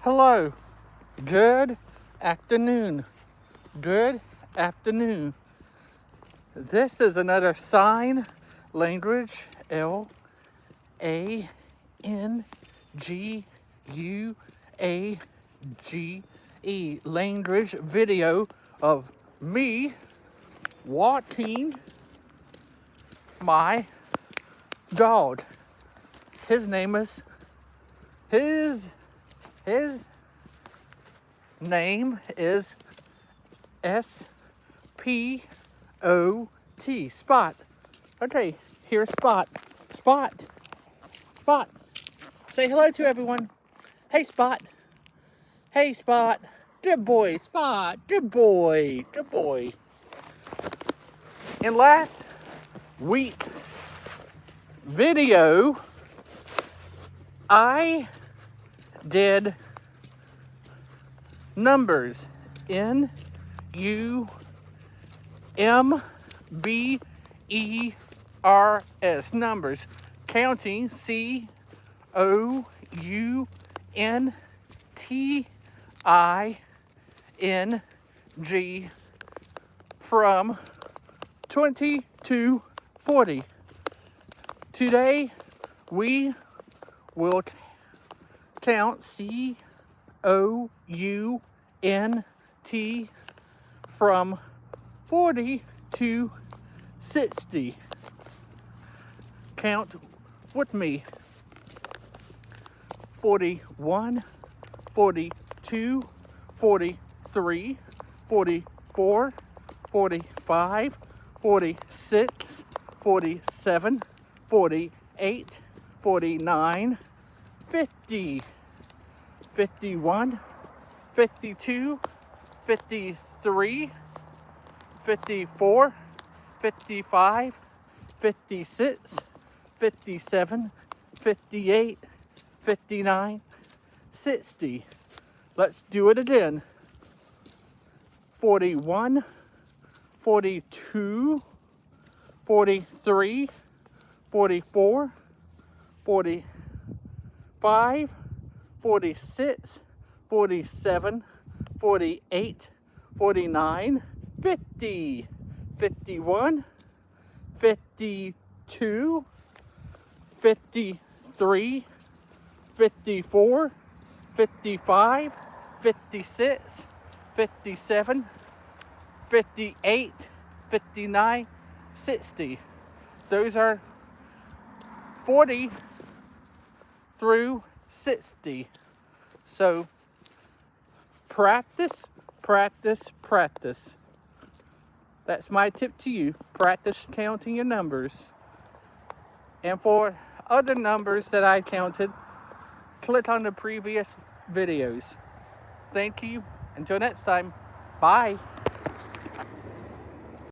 Hello. Good afternoon. Good afternoon. This is another sign language LANGUAGE language video of me walking my dog. His name is his name is S-P-O-T, Spot. Okay, here's Spot. Spot. Say hello to everyone. Hey, Spot. Hey, Spot. Good boy, Spot. Good boy. In last week's video, I did numbers. N-U-M-B-E-R-S. Numbers. Counting. C-O-U-N-T-I-N-G from 20 to 40. Today we will count C-O-U-N-T from 40 to 60. Count with me. 41, 42, 43, 44, 45, 46, 47, 48, 49, 50, 51, 52, 53, 54, 55, 56, 57, 58, 59, 60. Let's do it again. 41, 42, 43, 44, 45, 46, 47, 48, 49, 50, 51, 52, 53, 54, 55, 56, 57, 58, 59, 60. Those are 40 through 60. So practice. That's my tip to you. Practice counting your numbers. And for other numbers that I counted, click on the previous videos. Thank you. Until next time. Bye.